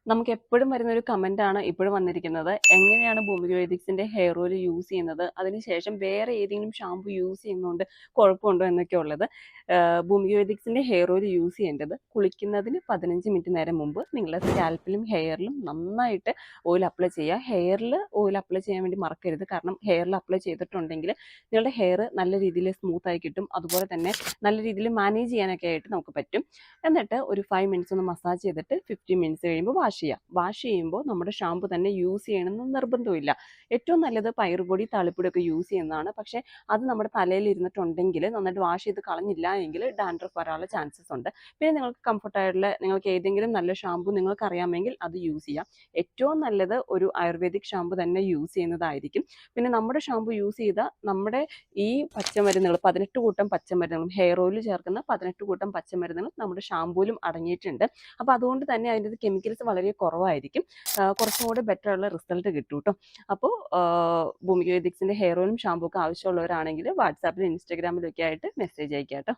നമുക്ക് എപ്പോഴും വരുന്ന ഒരു കമന്റ് ആണ് ഇപ്പോഴും വന്നിരിക്കുന്നത്. എങ്ങനെയാണ് ഭൂമിക വേദിക്സിന്റെ ഹെയർ ഓയിൽ യൂസ് ചെയ്യുന്നത്? അതിനുശേഷം വേറെ ഏതെങ്കിലും ഷാമ്പു യൂസ് ചെയ്യുന്നതുകൊണ്ട് കുഴപ്പമുണ്ടോ എന്നൊക്കെ ഉള്ളത്. ഭൂമിക വേദിക്സിന്റെ ഹെയർ ഓയിൽ യൂസ് ചെയ്യേണ്ടത് കുളിക്കുന്നതിന് 15 മിനിറ്റ് നേരം മുമ്പ് നിങ്ങളുടെ സ്കാൽപ്പിലും ഹെയറിലും നന്നായിട്ട് ഓയിൽ അപ്ലൈ ചെയ്യുക. ഹെയറിൽ ഓയിൽ അപ്ലൈ ചെയ്യാൻ വേണ്ടി മറക്കരുത്. കാരണം ഹെയറിൽ അപ്ലൈ ചെയ്തിട്ടുണ്ടെങ്കിൽ നിങ്ങളുടെ ഹെയർ നല്ല രീതിയിൽ സ്മൂത്ത് ആയി കിട്ടും. അതുപോലെ തന്നെ നല്ല രീതിയിൽ മാനേജ് ചെയ്യാനൊക്കെ ആയിട്ട് നമുക്ക് പറ്റും. എന്നിട്ട് ഒരു 5 മിനിറ്റ്സ് ഒന്ന് മസാജ് ചെയ്തിട്ട് 15 മിനിറ്റ്സ് കഴിയുമ്പോൾ വാഷ് ചെയ്യാം. വാഷ് ചെയ്യുമ്പോൾ നമ്മുടെ ഷാമ്പു തന്നെ യൂസ് ചെയ്യണമെന്ന് നിർബന്ധമില്ല. ഏറ്റവും നല്ലത് പയറുപൊടി, താളിപ്പൊടി ഒക്കെ യൂസ് ചെയ്യുന്നതാണ്. പക്ഷേ അത് നമ്മുടെ തലയിൽ ഇരുന്നിട്ടുണ്ടെങ്കിൽ നന്നായിട്ട് വാഷ് ചെയ്ത് കളഞ്ഞില്ല എങ്കിൽ ഡാൻഡ്രഫ് വരാനുള്ള ചാൻസസ് ഉണ്ട്. പിന്നെ നിങ്ങൾക്ക് കംഫർട്ടായിട്ടുള്ള നിങ്ങൾക്ക് ഏതെങ്കിലും നല്ല ഷാമ്പു നിങ്ങൾക്ക് അറിയാമെങ്കിൽ അത് യൂസ് ചെയ്യാം. ഏറ്റവും നല്ലത് ഒരു ആയുർവേദിക് ഷാമ്പു തന്നെ യൂസ് ചെയ്യുന്നതായിരിക്കും. പിന്നെ നമ്മുടെ ഷാമ്പു യൂസ് ചെയ്ത നമ്മുടെ ഈ പച്ചമരുന്നുകൾ 18 കൂട്ടം പച്ചമരുന്നുകളും ഹെയർ ഓയിൽ ചേർക്കുന്ന 18 കൂട്ടം പച്ചമരുന്നുകളും നമ്മുടെ ഷാമ്പൂലും അടങ്ങിയിട്ടുണ്ട്. അപ്പോൾ അതുകൊണ്ട് തന്നെ അതിൻ്റെ കെമിക്കൽസ് വളരെ കുറവായിരിക്കും. കുറച്ചും കൂടി ബെറ്റർ ഉള്ള റിസൾട്ട് കിട്ടും കേട്ടോ. അപ്പോൾ ഭൂമിക വേദിക്സിൻ്റെ ഹെയർ ഓയിലും ഷാമ്പൂ ഒക്കെ ആവശ്യമുള്ളവരാണെങ്കിൽ വാട്സാപ്പിലും ഇൻസ്റ്റാഗ്രാമിലൊക്കെ ആയിട്ട് മെസ്സേജ് അയക്കാം കേട്ടോ.